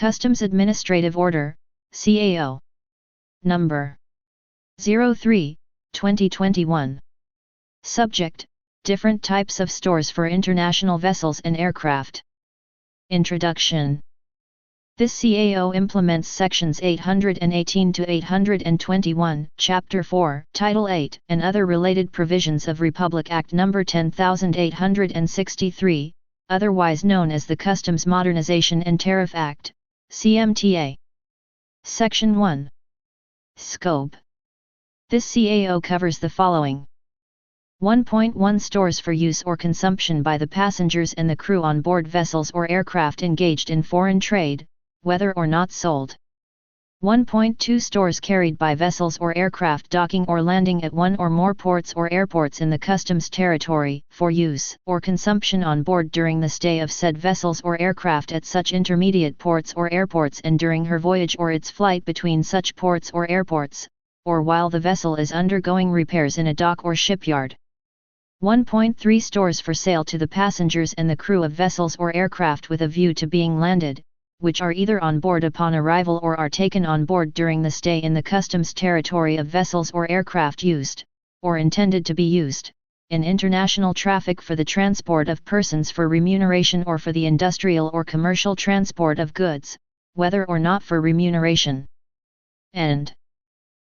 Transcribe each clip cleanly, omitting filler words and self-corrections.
Customs Administrative Order, CAO. Number 03, 2021. Subject: Different types of stores for international vessels and aircraft. Introduction. This CAO implements Sections 818 to 821, Chapter 4, Title 8, and other related provisions of Republic Act No. 10863, otherwise known as the Customs Modernization and Tariff Act, CMTA. Section 1. Scope. This CAO covers the following. 1.1 Stores for use or consumption by the passengers and the crew on board vessels or aircraft engaged in foreign trade, whether or not sold. 1.2 Stores carried by vessels or aircraft docking or landing at one or more ports or airports in the customs territory, for use or consumption on board during the stay of said vessels or aircraft at such intermediate ports or airports and during her voyage or its flight between such ports or airports, or while the vessel is undergoing repairs in a dock or shipyard. 1.3 Stores for sale to the passengers and the crew of vessels or aircraft with a view to being landed, which are either on board upon arrival or are taken on board during the stay in the customs territory of vessels or aircraft used, or intended to be used, in international traffic for the transport of persons for remuneration or for the industrial or commercial transport of goods, whether or not for remuneration. And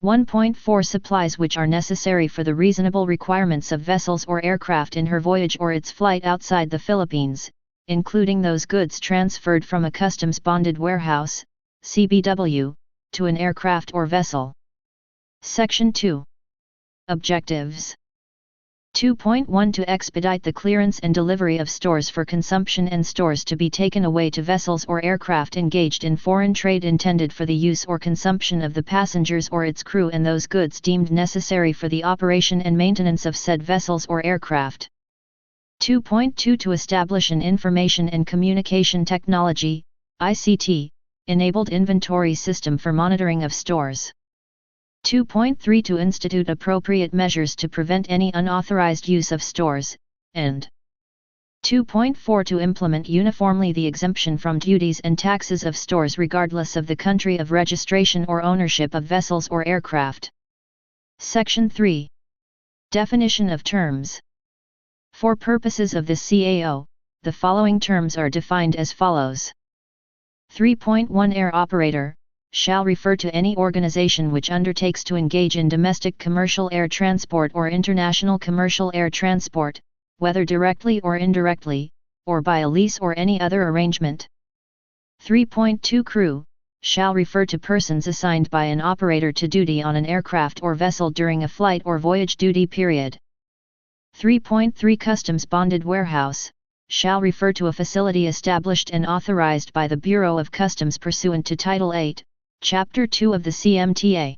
1.4 Supplies which are necessary for the reasonable requirements of vessels or aircraft in her voyage or its flight outside the Philippines, including those goods transferred from a customs-bonded warehouse, CBW, to an aircraft or vessel. Section 2. Objectives. 2.1 To expedite the clearance and delivery of stores for consumption and stores to be taken away to vessels or aircraft engaged in foreign trade intended for the use or consumption of the passengers or its crew and those goods deemed necessary for the operation and maintenance of said vessels or aircraft. 2.2 To establish an Information and Communication Technology, ICT, enabled inventory system for monitoring of stores. 2.3 To institute appropriate measures to prevent any unauthorized use of stores, and 2.4 To implement uniformly the exemption from duties and taxes of stores regardless of the country of registration or ownership of vessels or aircraft. Section 3. Definition of terms. For purposes of this CAO, the following terms are defined as follows. 3.1 Air operator shall refer to any organization which undertakes to engage in domestic commercial air transport or international commercial air transport, whether directly or indirectly, or by a lease or any other arrangement. 3.2 Crew shall refer to persons assigned by an operator to duty on an aircraft or vessel during a flight or voyage duty period. 3.3 Customs Bonded Warehouse shall refer to a facility established and authorized by the Bureau of Customs pursuant to Title 8, Chapter 2 of the CMTA.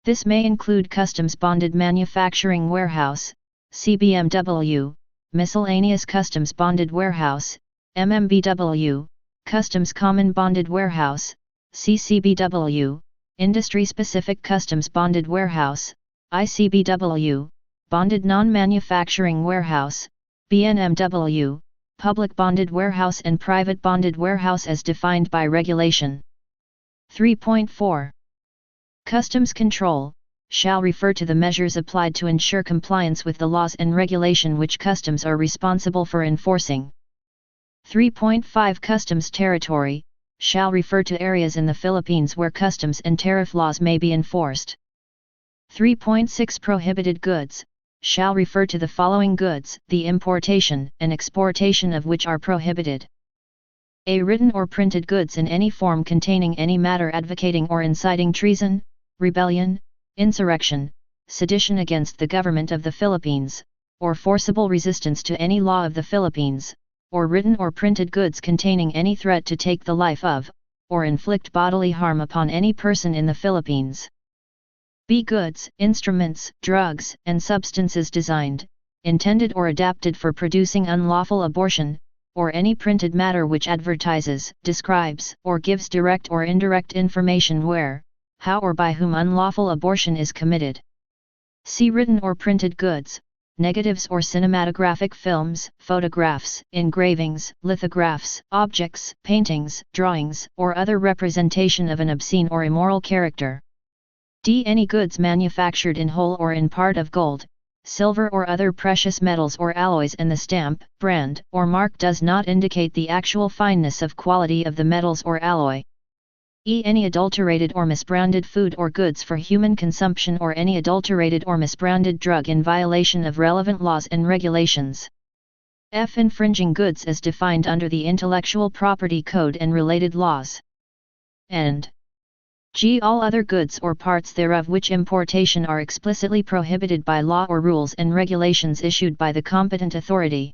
This may include Customs Bonded Manufacturing Warehouse, CBMW, Miscellaneous Customs Bonded Warehouse, MMBW, Customs Common Bonded Warehouse, CCBW, Industry-Specific Customs Bonded Warehouse, ICBW, Bonded Non-Manufacturing Warehouse, BNMW, Public Bonded Warehouse and Private Bonded Warehouse as defined by regulation. 3.4. Customs Control shall refer to the measures applied to ensure compliance with the laws and regulation which customs are responsible for enforcing. 3.5 Customs Territory shall refer to areas in the Philippines where customs and tariff laws may be enforced. 3.6 Prohibited Goods shall refer to the following goods, the importation and exportation of which are prohibited. A written or printed goods in any form containing any matter advocating or inciting treason, rebellion, insurrection, sedition against the government of the Philippines, or forcible resistance to any law of the Philippines, or written or printed goods containing any threat to take the life of, or inflict bodily harm upon any person in the Philippines. B. Goods, instruments, drugs, and substances designed, intended or adapted for producing unlawful abortion, or any printed matter which advertises, describes, or gives direct or indirect information where, how or by whom unlawful abortion is committed. C. Written or printed goods, negatives or cinematographic films, photographs, engravings, lithographs, objects, paintings, drawings, or other representation of an obscene or immoral character. D. Any goods manufactured in whole or in part of gold, silver or other precious metals or alloys and the stamp, brand, or mark does not indicate the actual fineness of quality of the metals or alloy. E. Any adulterated or misbranded food or goods for human consumption or any adulterated or misbranded drug in violation of relevant laws and regulations. F. Infringing goods as defined under the Intellectual Property Code and related laws. And G. All other goods or parts thereof which importation are explicitly prohibited by law or rules and regulations issued by the competent authority.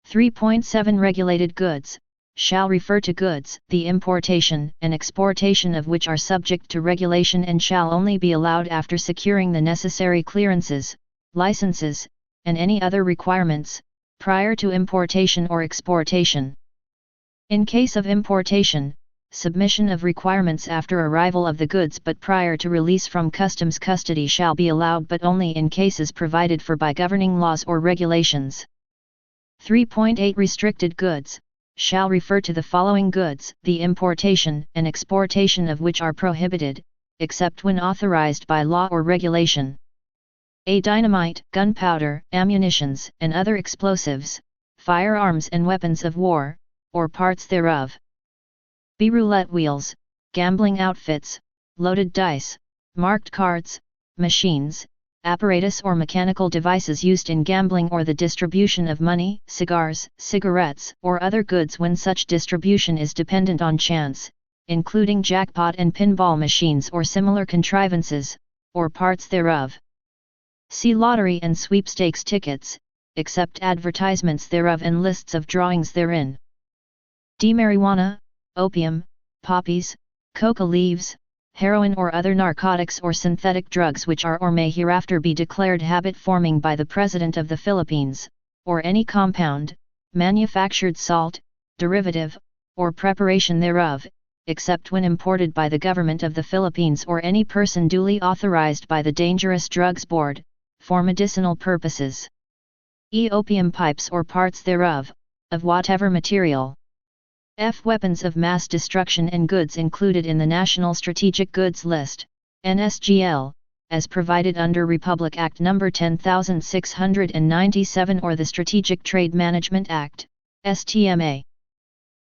3.7 Regulated goods shall refer to goods, the importation and exportation of which are subject to regulation and shall only be allowed after securing the necessary clearances, licenses, and any other requirements, prior to importation or exportation. In case of importation, submission of requirements after arrival of the goods but prior to release from customs custody shall be allowed but only in cases provided for by governing laws or regulations. 3.8 Restricted goods shall refer to the following goods, the importation and exportation of which are prohibited, except when authorized by law or regulation. A. Dynamite, gunpowder, ammunitions, and other explosives, firearms and weapons of war, or parts thereof. B. Roulette wheels, gambling outfits, loaded dice, marked cards, machines, apparatus or mechanical devices used in gambling or the distribution of money, cigars, cigarettes, or other goods when such distribution is dependent on chance, including jackpot and pinball machines or similar contrivances, or parts thereof. C. Lottery and sweepstakes tickets, except advertisements thereof and lists of drawings therein. D. Marijuana, opium, poppies, coca leaves, heroin or other narcotics or synthetic drugs which are or may hereafter be declared habit-forming by the President of the Philippines, or any compound, manufactured salt, derivative, or preparation thereof, except when imported by the Government of the Philippines or any person duly authorized by the Dangerous Drugs Board, for medicinal purposes. E. Opium pipes or parts thereof, of whatever material. F. Weapons of mass destruction and goods included in the National Strategic Goods List, NSGL, as provided under Republic Act No. 10697 or the Strategic Trade Management Act, STMA.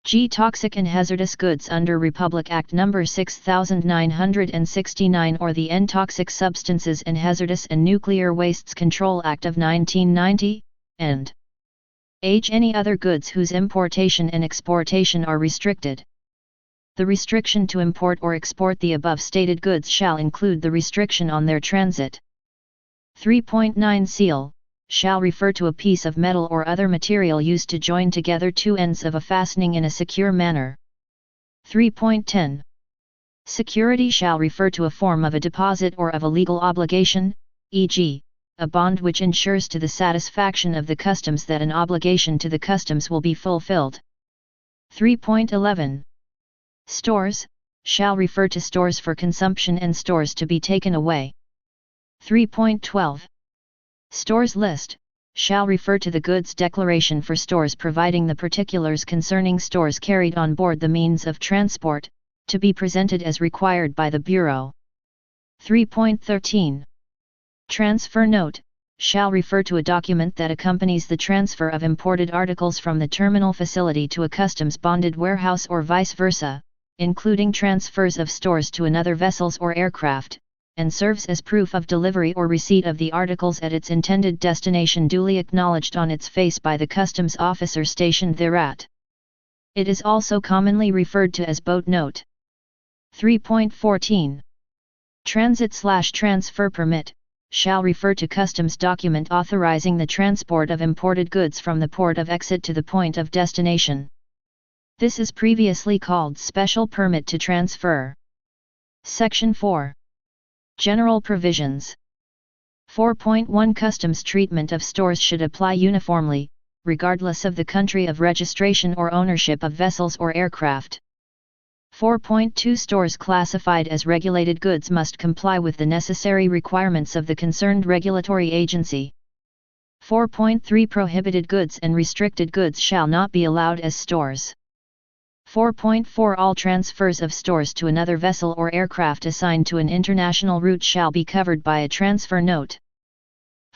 G. Toxic and hazardous goods under Republic Act No. 6969 or the N. Toxic Substances and Hazardous and Nuclear Wastes Control Act of 1990, and H. Any other goods whose importation and exportation are restricted. The restriction to import or export the above stated goods shall include the restriction on their transit. 3.9 Seal shall refer to a piece of metal or other material used to join together two ends of a fastening in a secure manner. 3.10 Security shall refer to a form of a deposit or of a legal obligation, e.g., a bond which ensures to the satisfaction of the customs that an obligation to the customs will be fulfilled. 3.11 Stores shall refer to stores for consumption and stores to be taken away. 3.12 Stores list shall refer to the goods declaration for stores providing the particulars concerning stores carried on board the means of transport, to be presented as required by the Bureau. 3.13 Transfer note shall refer to a document that accompanies the transfer of imported articles from the terminal facility to a customs bonded warehouse or vice versa, including transfers of stores to another vessels or aircraft, and serves as proof of delivery or receipt of the articles at its intended destination duly acknowledged on its face by the customs officer stationed thereat. It is also commonly referred to as boat note. 3.14 Transit/transfer permit shall refer to customs document authorizing the transport of imported goods from the port of exit to the point of destination. This is previously called Special Permit to Transfer. Section 4. General Provisions. 4.1 Customs treatment of stores should apply uniformly, regardless of the country of registration or ownership of vessels or aircraft. 4.2 Stores classified as regulated goods must comply with the necessary requirements of the concerned regulatory agency. 4.3 Prohibited goods and restricted goods shall not be allowed as stores. 4.4 All transfers of stores to another vessel or aircraft assigned to an international route shall be covered by a transfer note.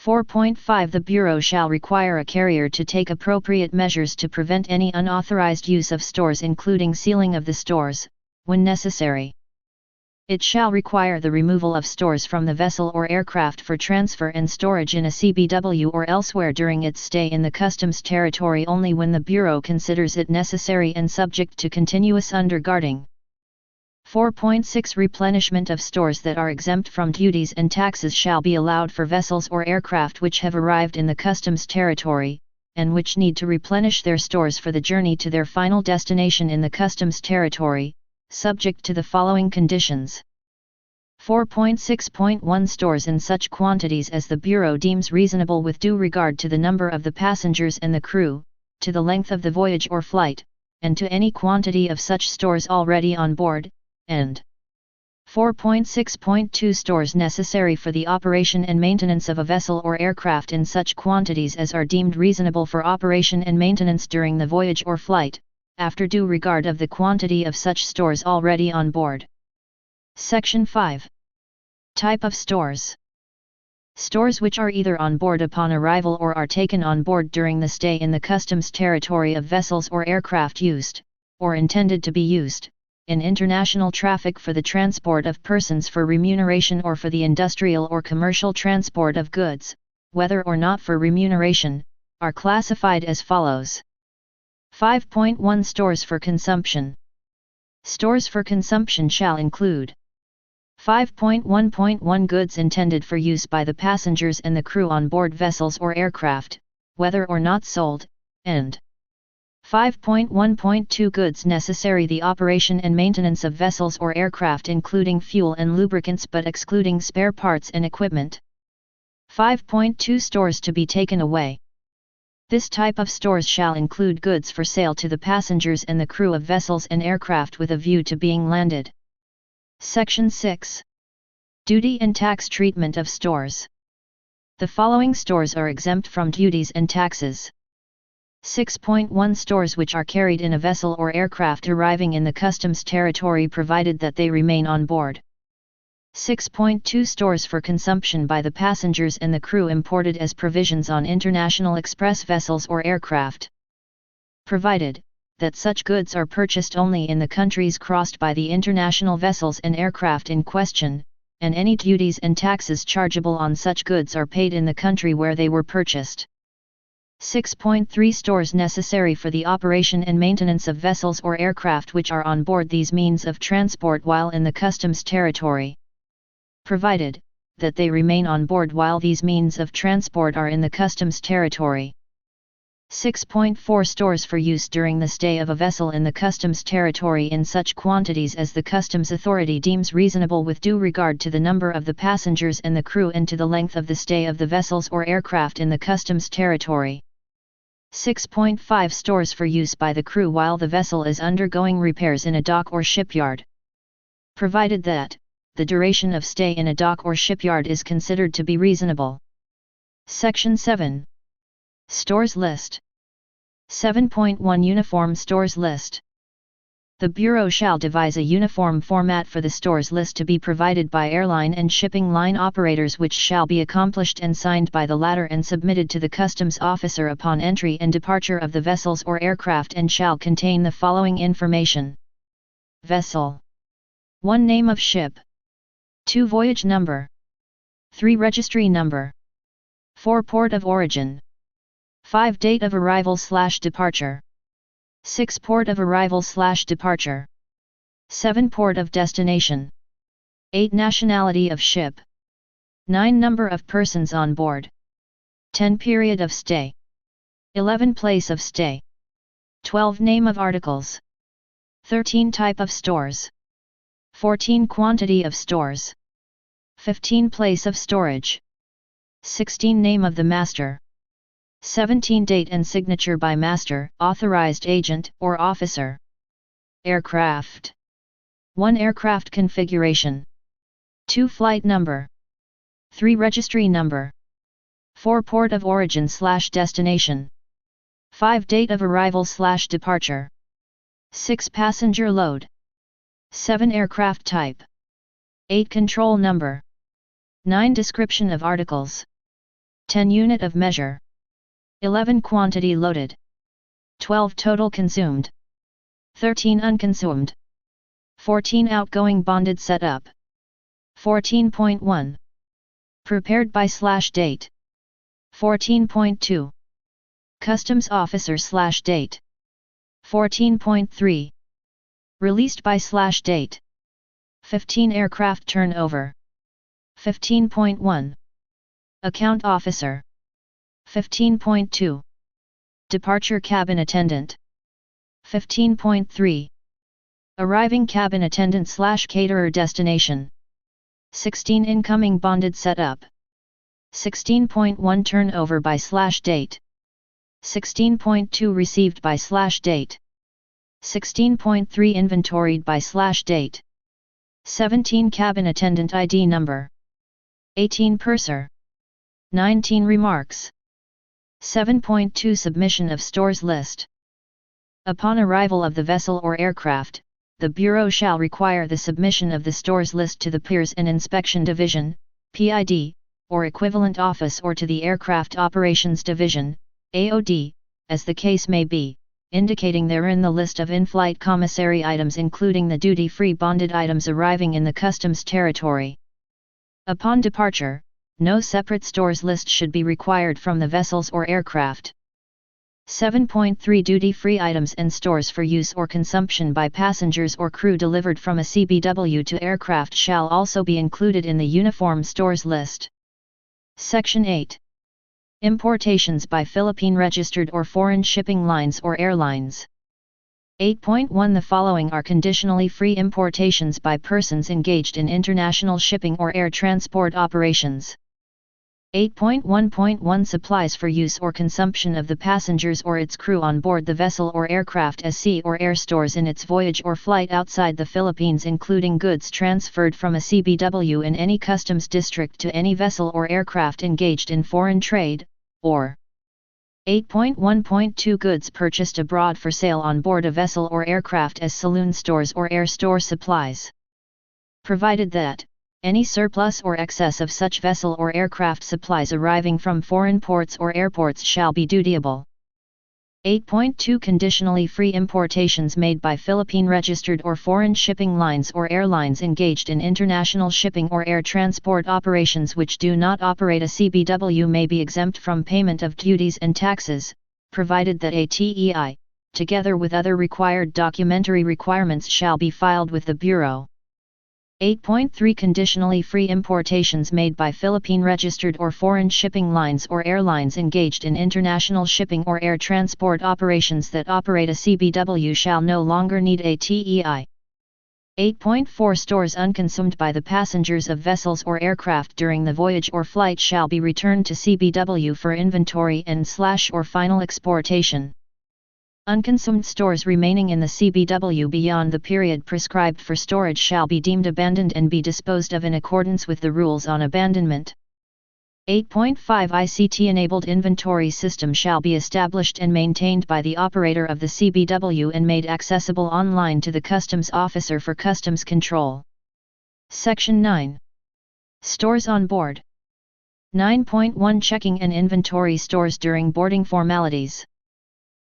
4.5 The Bureau shall require a carrier to take appropriate measures to prevent any unauthorized use of stores, including sealing of the stores, when necessary. It shall require the removal of stores from the vessel or aircraft for transfer and storage in a CBW or elsewhere during its stay in the customs territory only when the Bureau considers it necessary and subject to continuous underguarding. 4.6 Replenishment of stores that are exempt from duties and taxes shall be allowed for vessels or aircraft which have arrived in the customs territory, and which need to replenish their stores for the journey to their final destination in the customs territory, subject to the following conditions. 4.6.1 Stores in such quantities as the Bureau deems reasonable with due regard to the number of the passengers and the crew, to the length of the voyage or flight, and to any quantity of such stores already on board, and 4.6.2 Stores necessary for the operation and maintenance of a vessel or aircraft in such quantities as are deemed reasonable for operation and maintenance during the voyage or flight, after due regard of the quantity of such stores already on board. Section 5. Type of stores. Stores which are either on board upon arrival or are taken on board during the stay in the customs territory of vessels or aircraft used, or intended to be used, in international traffic for the transport of persons for remuneration or for the industrial or commercial transport of goods, whether or not for remuneration, are classified as follows. 5.1 Stores for consumption. Stores for consumption shall include 5.1.1 Goods intended for use by the passengers and the crew on board vessels or aircraft, whether or not sold, and 5.1.2 Goods necessary the operation and maintenance of vessels or aircraft including fuel and lubricants but excluding spare parts and equipment. 5.2 Stores to be taken away. This type of stores shall include goods for sale to the passengers and the crew of vessels and aircraft with a view to being landed. Section 6. Duty and tax treatment of stores. The following stores are exempt from duties and taxes. 6.1 Stores which are carried in a vessel or aircraft arriving in the customs territory provided that they remain on board. 6.2 Stores for consumption by the passengers and the crew imported as provisions on international express vessels or aircraft. Provided that such goods are purchased only in the countries crossed by the international vessels and aircraft in question, and any duties and taxes chargeable on such goods are paid in the country where they were purchased. 6.3 Stores necessary for the operation and maintenance of vessels or aircraft which are on board these means of transport while in the customs territory. Provided that they remain on board while these means of transport are in the customs territory. 6.4 Stores for use during the stay of a vessel in the customs territory in such quantities as the customs authority deems reasonable with due regard to the number of the passengers and the crew and to the length of the stay of the vessels or aircraft in the customs territory. 6.5 Stores for use by the crew while the vessel is undergoing repairs in a dock or shipyard. Provided that the duration of stay in a dock or shipyard is considered to be reasonable. Section 7. Stores List. 7.1 Uniform Stores List. The Bureau shall devise a uniform format for the stores list to be provided by airline and shipping line operators, which shall be accomplished and signed by the latter and submitted to the customs officer upon entry and departure of the vessels or aircraft, and shall contain the following information. Vessel. 1 Name of ship. 2 Voyage number. 3 Registry number. 4 Port of origin. 5 Date of arrival/departure. 6 Port of arrival/departure. 7 Port of destination. 8 Nationality of ship. 9 Number of persons on board. 10 Period of stay. 11 Place of stay. 12 Name of articles. 13 Type of stores. 14 Quantity of stores. 15 Place of storage. 16 Name of the master. 17 Date and signature by master, authorized agent, or officer. Aircraft. 1 Aircraft configuration. 2 Flight number. 3 Registry number. 4 Port of origin/destination. 5 Date of arrival/departure. 6 Passenger load. 7 Aircraft type. 8 Control number. 9 Description of articles. 10 Unit of measure. 11 Quantity loaded. 12 Total consumed. 13 Unconsumed. 14 Outgoing bonded setup. 14.1 Prepared by/date. 14.2 Customs officer/date. 14.3 Released by/date. 15 Aircraft turnover. 15.1 Account officer. 15.2 Departure cabin attendant. 15.3 Arriving cabin attendant/caterer destination. 16 Incoming bonded setup. 16.1 Turnover by/date. 16.2 Received by/date. 16.3 Inventoried by/date. 17 Cabin attendant ID number. 18 Purser. 19 Remarks. 7.2 Submission of stores list. Upon arrival of the vessel or aircraft, the Bureau shall require the submission of the stores list to the Piers and Inspection Division, PID, or equivalent office, or to the Aircraft Operations Division, AOD, as the case may be, indicating therein the list of in-flight commissary items including the duty-free bonded items arriving in the customs territory. Upon departure, no separate stores list should be required from the vessels or aircraft. 7.3 Duty-free items and stores for use or consumption by passengers or crew delivered from a CBW to aircraft shall also be included in the Uniform Stores List. Section 8. Importations by Philippine registered or foreign shipping lines or airlines. 8.1 The following are conditionally free importations by persons engaged in international shipping or air transport operations. 8.1.1 Supplies for use or consumption of the passengers or its crew on board the vessel or aircraft as sea or air stores in its voyage or flight outside the Philippines, including goods transferred from a CBW in any customs district to any vessel or aircraft engaged in foreign trade, or 8.1.2 Goods purchased abroad for sale on board a vessel or aircraft as saloon stores or air store supplies. Provided that any surplus or excess of such vessel or aircraft supplies arriving from foreign ports or airports shall be dutiable. 8.2 Conditionally free importations made by Philippine registered or foreign shipping lines or airlines engaged in international shipping or air transport operations which do not operate a CBW may be exempt from payment of duties and taxes, provided that a TEI, together with other required documentary requirements, shall be filed with the Bureau. 8.3 Conditionally free importations made by Philippine registered or foreign shipping lines or airlines engaged in international shipping or air transport operations that operate a CBW shall no longer need a TEI. 8.4 Stores unconsumed by the passengers of vessels or aircraft during the voyage or flight shall be returned to CBW for inventory and/or final exportation. Unconsumed stores remaining in the CBW beyond the period prescribed for storage shall be deemed abandoned and be disposed of in accordance with the rules on abandonment. 8.5 ICT-enabled inventory system shall be established and maintained by the operator of the CBW and made accessible online to the customs officer for customs control. Section 9. Stores on board. 9.1 Checking and inventory stores during boarding formalities.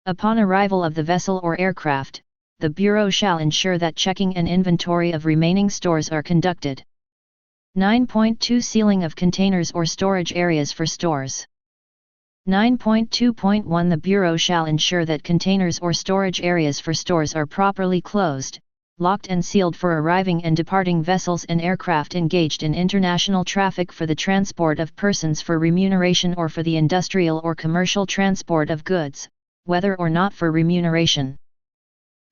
Upon arrival of the vessel or aircraft, the Bureau shall ensure that checking and inventory of remaining stores are conducted. 9.2 Sealing of containers or storage areas for stores. 9.2.1 The Bureau shall ensure that containers or storage areas for stores are properly closed, locked and sealed for arriving and departing vessels and aircraft engaged in international traffic for the transport of persons for remuneration or for the industrial or commercial transport of goods, whether or not for remuneration.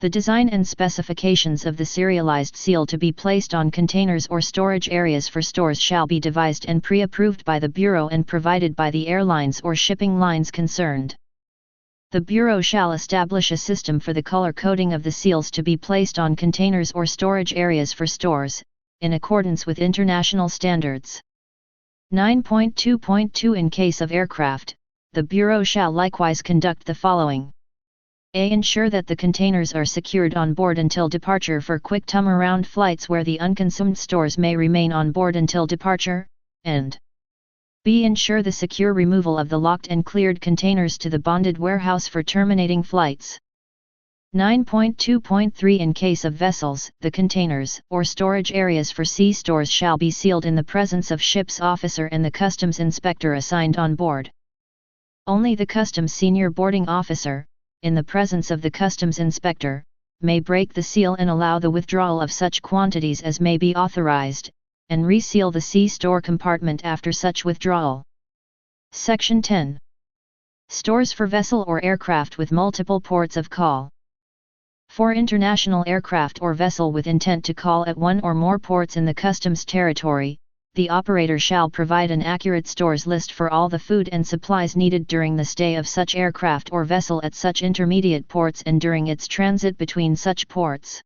The design and specifications of the serialized seal to be placed on containers or storage areas for stores shall be devised and pre-approved by the Bureau and provided by the airlines or shipping lines concerned. The Bureau shall establish a system for the color coding of the seals to be placed on containers or storage areas for stores, in accordance with international standards. 9.2.2 In case of aircraft, the Bureau shall likewise conduct the following. A. Ensure that the containers are secured on board until departure for quick turnaround flights where the unconsumed stores may remain on board until departure, and B. Ensure the secure removal of the locked and cleared containers to the bonded warehouse for terminating flights. 9.2.3 In case of vessels, the containers or storage areas for sea stores shall be sealed in the presence of ship's officer and the customs inspector assigned on board. Only the customs senior boarding officer, in the presence of the customs inspector, may break the seal and allow the withdrawal of such quantities as may be authorized, and reseal the sea store compartment after such withdrawal. Section 10. Stores for vessel or aircraft with multiple ports of call. For international aircraft or vessel with intent to call at one or more ports in the customs territory, the operator shall provide an accurate stores list for all the food and supplies needed during the stay of such aircraft or vessel at such intermediate ports and during its transit between such ports.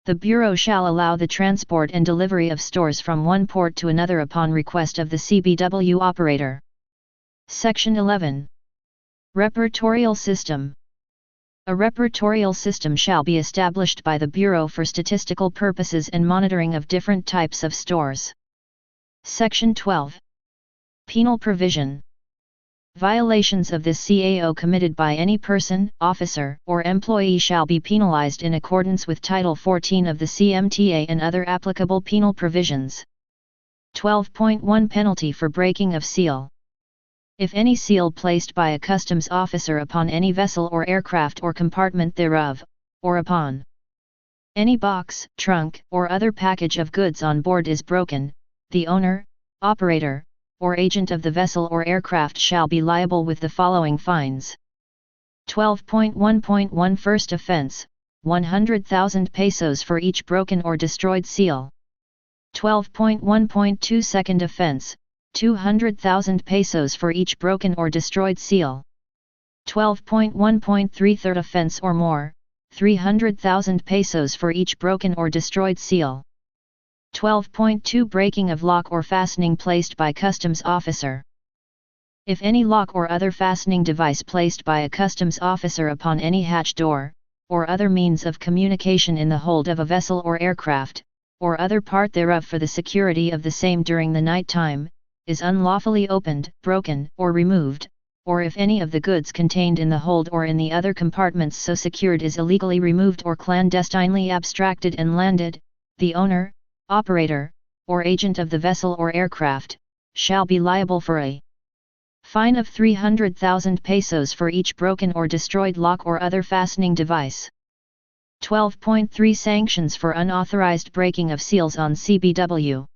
The Bureau shall allow the transport and delivery of stores from one port to another upon request of the CBW operator. Section 11. Repertorial System. A repertorial system shall be established by the Bureau for statistical purposes and monitoring of different types of stores. Section 12. Penal Provision. Violations of this CAO committed by any person, officer, or employee shall be penalized in accordance with Title 14 of the CMTA and other applicable penal provisions. 12.1 Penalty for breaking of seal. If any seal placed by a customs officer upon any vessel or aircraft or compartment thereof, or upon any box, trunk, or other package of goods on board is broken, the owner, operator, or agent of the vessel or aircraft shall be liable with the following fines. 12.1.1 First offense, 100,000 pesos for each broken or destroyed seal. 12.1.2 Second offense, 200,000 pesos for each broken or destroyed seal. 12.1.3 Third offense or more, 300,000 pesos for each broken or destroyed seal. 12.2 Breaking of lock or fastening placed by customs officer. If any lock or other fastening device placed by a customs officer upon any hatch door, or other means of communication in the hold of a vessel or aircraft, or other part thereof for the security of the same during the night time, is unlawfully opened, broken, or removed, or if any of the goods contained in the hold or in the other compartments so secured is illegally removed or clandestinely abstracted and landed, the owner, operator, or agent of the vessel or aircraft, shall be liable for a fine of 300,000 pesos for each broken or destroyed lock or other fastening device. 12.3 Sanctions for unauthorized breaking of seals on CBW.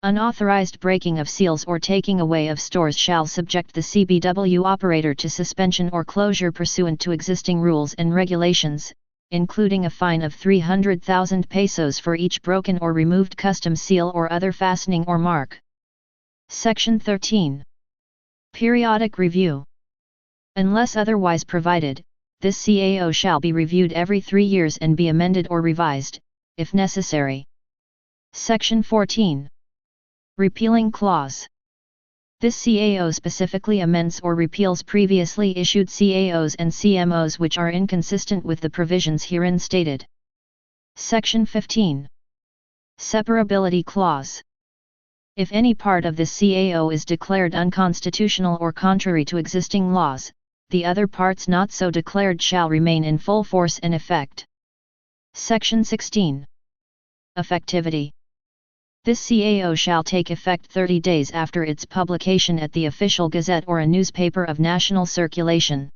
Unauthorized breaking of seals or taking away of stores shall subject the CBW operator to suspension or closure pursuant to existing rules and regulations, including a fine of 300,000 pesos for each broken or removed customs seal or other fastening or mark. Section 13. Periodic Review. Unless otherwise provided, this CAO shall be reviewed every 3 years and be amended or revised, if necessary. Section 14. Repealing Clause. This CAO specifically amends or repeals previously issued CAOs and CMOs which are inconsistent with the provisions herein stated. Section 15. Separability Clause. If any part of this CAO is declared unconstitutional or contrary to existing laws, the other parts not so declared shall remain in full force and effect. Section 16. Effectivity. This CAO shall take effect 30 days after its publication at the Official Gazette or a newspaper of national circulation.